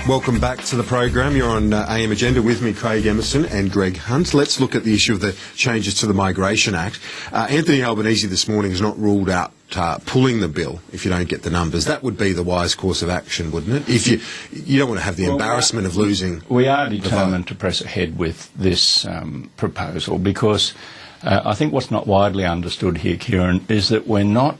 Welcome back to the program. You're on AM Agenda with me, Craig Emerson and Greg Hunt. Let's look at the issue of the changes to the Migration Act. Anthony Albanese this morning has not ruled out pulling the bill if you don't get the numbers. That would be the wise course of action, wouldn't it? If you don't want to have the embarrassment of losing. We are determined to press ahead with this proposal because I think what's not widely understood here, Kieran, is that we're not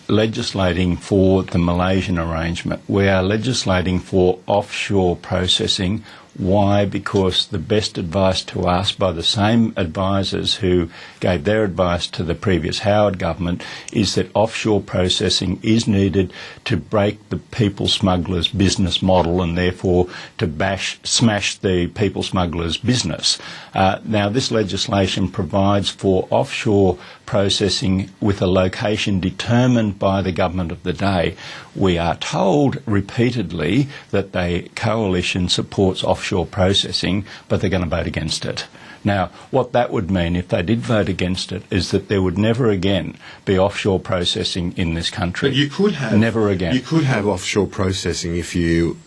legislating for the Malaysian arrangement. We are legislating for offshore processing. Why? Because the best advice to us by the same advisors who gave their advice to the previous Howard government is that offshore processing is needed to break the people smugglers' business model and therefore to smash the people smugglers' business. Now, this legislation provides for offshore processing with a location determined by the government of the day. We are told repeatedly that the coalition supports offshore processing, but they're going to vote against it. Now, what that would mean if they did vote against it is that there would never again be offshore processing in this country. But you could have never again. You could have offshore processing if you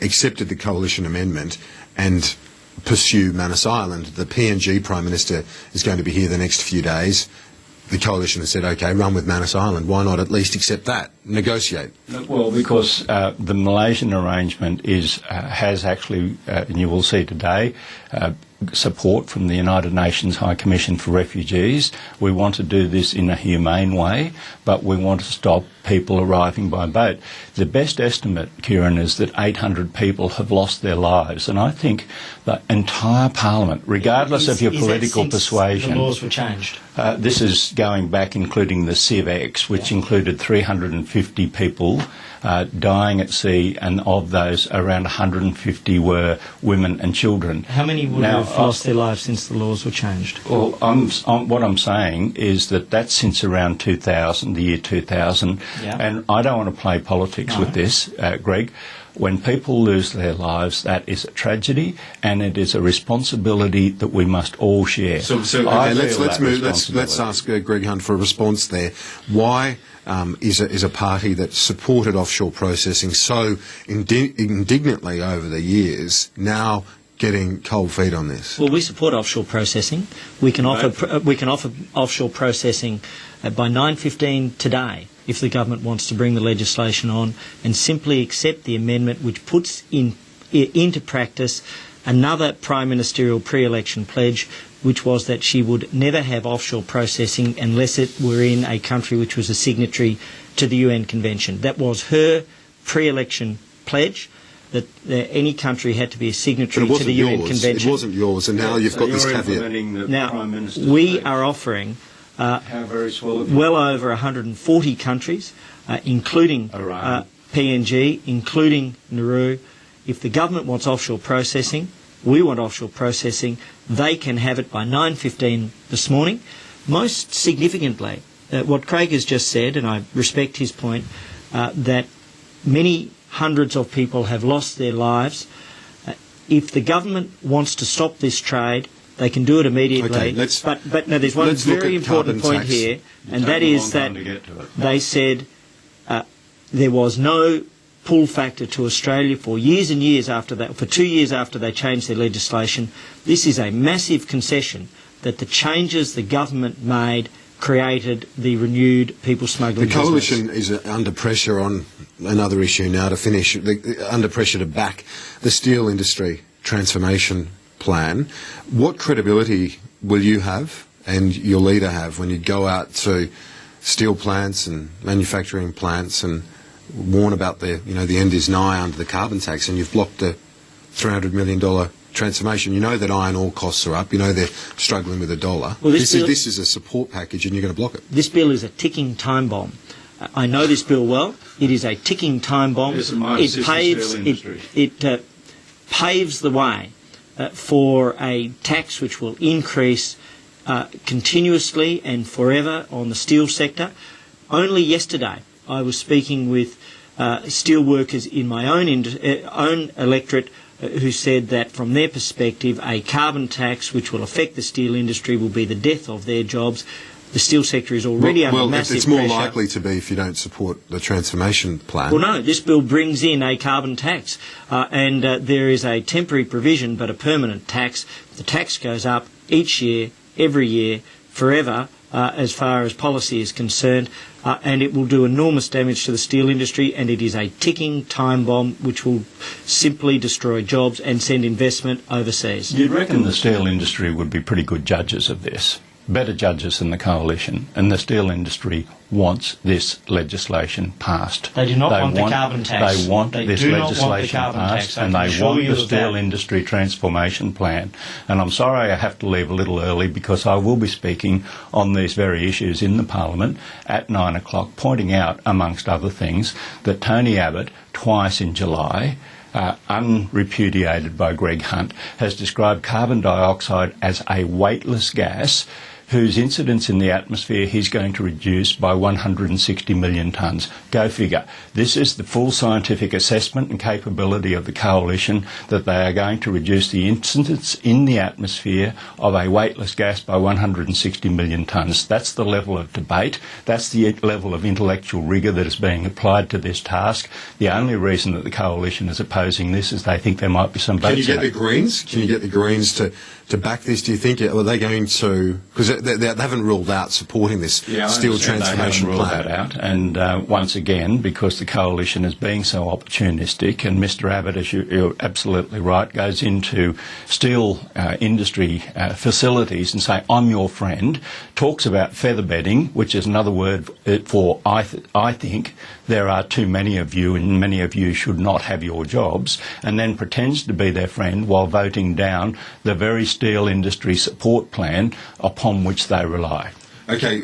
accepted the coalition amendment and pursue Manus Island. The PNG Prime Minister is going to be here the next few days. The coalition has said, OK, run with Manus Island. Why not at least accept that, negotiate? Well, because the Malaysian arrangement has actually, and you will see today, support from the United Nations High Commission for Refugees. We want to do this in a humane way, but we want to stop people arriving by boat. The best estimate, Kieran, is that 800 people have lost their lives, and I think the entire Parliament, regardless of your political persuasion... the laws were changed? This is going back, including the CIVEX, which included 350 people dying at sea, and of those, around 150 were women and children. How many would have lost their lives since the laws were changed? Well, what I'm saying is that's since around 2000, the year 2000, and I don't want to play politics with this, Greg. When people lose their lives, that is a tragedy, and it is a responsibility that we must all share. So okay, let's ask Greg Hunt for a response there. Why is a party that supported offshore processing so indignantly over the years now getting cold feet on this? Well, we support offshore processing. We can offer offshore processing by 9:15 today if the government wants to bring the legislation on and simply accept the amendment which puts into practice another prime ministerial pre-election pledge, which was that she would never have offshore processing unless it were in a country which was a signatory to the UN Convention. That was her pre-election pledge, that any country had to be a signatory to the UN Convention. It wasn't yours, and now you've got this caveat. Now, we are offering well over 140 countries, including PNG, including Nauru. If the government wants offshore processing, we want offshore processing, they can have it by 9:15 this morning. Most significantly, what Craig has just said, and I respect his point, that many hundreds of people have lost their lives. If the government wants to stop this trade, they can do it immediately. Okay, but no, there's one very important point here, and that is that they said there was no pull factor to Australia for years and years after that, for 2 years after they changed their legislation. This is a massive concession that the changes the government made created the renewed people smuggling business. The coalition is under pressure on another issue now to finish, under pressure to back the steel industry transformation plan. What credibility will you have and your leader have when you go out to steel plants and manufacturing plants and warn about the end is nigh under the carbon tax, and you've blocked the $300 million transformation? You know that iron ore costs are up. You know they're struggling with the dollar. Well, this is a support package, and you're going to block it. This bill is a ticking time bomb. I know this bill well. It is a ticking time bomb. It paves the way for a tax which will increase continuously and forever on the steel sector. Only yesterday I was speaking with steel workers in my own electorate who said that from their perspective a carbon tax which will affect the steel industry will be the death of their jobs. The steel sector is already under massive it's more pressure. likely to be if you don't support the transformation plan. Well, no, this bill brings in a carbon tax, and there is a temporary provision but a permanent tax. The tax goes up each year, every year, forever, as far as policy is concerned, and it will do enormous damage to the steel industry, and it is a ticking time bomb which will simply destroy jobs and send investment overseas. You'd reckon the steel industry would be pretty good judges of this, better judges than the coalition, and the steel industry wants this legislation passed. They do not want the carbon tax. They want They this do not want the legislation carbon passed, tax. I and can they assure want you the of steel that. industry transformation plan. And I'm sorry I have to leave a little early because I will be speaking on these very issues in the Parliament at 9 o'clock, pointing out, amongst other things, that Tony Abbott, twice in July, unrepudiated by Greg Hunt, has described carbon dioxide as a weightless gas whose incidence in the atmosphere he's going to reduce by 160 million tonnes. Go figure. This is the full scientific assessment and capability of the coalition that they are going to reduce the incidence in the atmosphere of a weightless gas by 160 million tonnes. That's the level of debate. That's the level of intellectual rigour that is being applied to this task. The only reason that the coalition is opposing this is they think there might be some votes. Can you get the Greens? Can you get the Greens to back this? Do you think? Are they going to? Because they haven't ruled out supporting this steel transformation plan. plan. That out. And once again, because the coalition is being so opportunistic, and Mr Abbott, as you're absolutely right, goes into steel industry facilities and say, I'm your friend, talks about feather bedding, which is another word for I think there are too many of you and many of you should not have your jobs, and then pretends to be their friend while voting down the very steel industry support plan upon which they rely. Okay,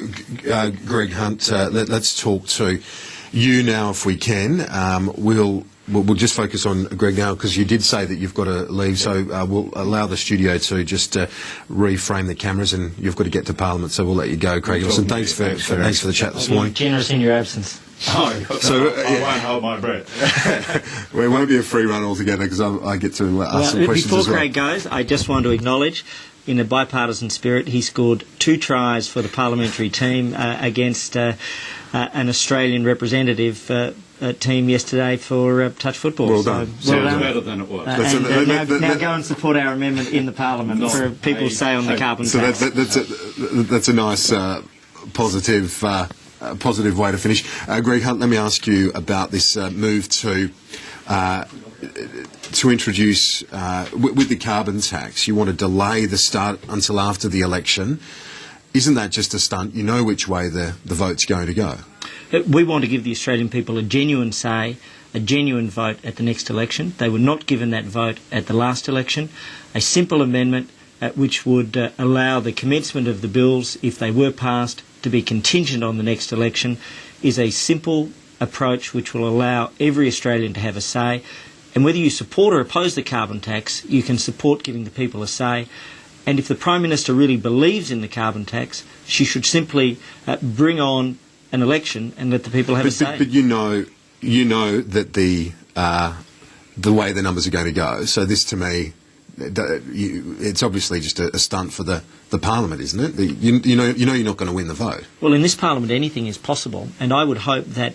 Greg Hunt, let's talk to you now if we can. We'll just focus on Greg now because you did say that you've got to leave, so we'll allow the studio to just reframe the cameras, and you've got to get to Parliament, so we'll let you go, Craig Ellison. Thanks for the chat this morning. Generous in your absence. So I won't hold my breath. Well, it won't be a free run altogether because I get to ask some questions before as well. Craig goes, I just want to acknowledge, in a bipartisan spirit, he scored 2 tries for the parliamentary team against an Australian representative team yesterday for touch football. Well done. Sounds better than it was. Now go and support our amendment in the Parliament for people's say on the carbon tax. So that's a nice positive way to finish. Greg Hunt, let me ask you about this move to introduce, with the carbon tax, you want to delay the start until after the election. Isn't that just a stunt? You know which way the vote's going to go. We want to give the Australian people a genuine say, a genuine vote at the next election. They were not given that vote at the last election. A simple amendment which would allow the commencement of the bills, if they were passed, to be contingent on the next election, is a simple approach which will allow every Australian to have a say. And whether you support or oppose the carbon tax, you can support giving the people a say. And if the Prime Minister really believes in the carbon tax, she should simply bring on an election and let the people have a say. But you know that the way the numbers are going to go. So this, to me, it's obviously just a stunt for the Parliament, isn't it? You know you're not going to win the vote. Well, in this Parliament, anything is possible, and I would hope that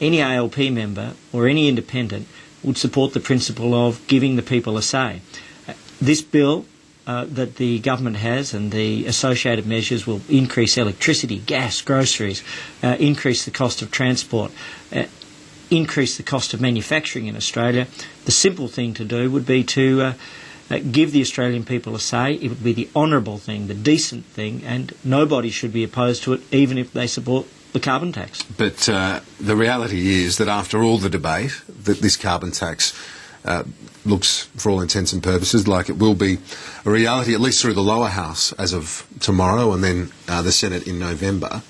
any ALP member or any independent would support the principle of giving the people a say. This bill that the government has and the associated measures will increase electricity, gas, groceries, increase the cost of transport, increase the cost of manufacturing in Australia. The simple thing to do would be to give the Australian people a say. It would be the honourable thing, the decent thing, and nobody should be opposed to it, even if they support the carbon tax. But the reality is that after all the debate, that this carbon tax looks, for all intents and purposes, like it will be a reality, at least through the lower house as of tomorrow, and then the Senate in November.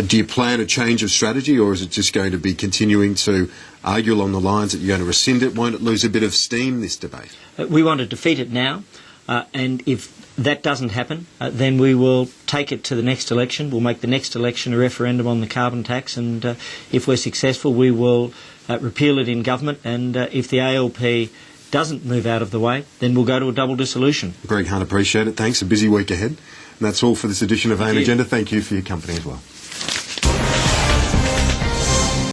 Do you plan a change of strategy, or is it just going to be continuing to argue along the lines that you're going to rescind it? Won't it lose a bit of steam, this debate? We want to defeat it now, and if that doesn't happen, then we will take it to the next election. We'll make the next election a referendum on the carbon tax, and if we're successful, we will repeal it in government, and if the ALP doesn't move out of the way, then we'll go to a double dissolution. Greg Hunt, appreciate it. Thanks. A busy week ahead. And that's all for this edition of AIM you. Agenda. Thank you for your company as well.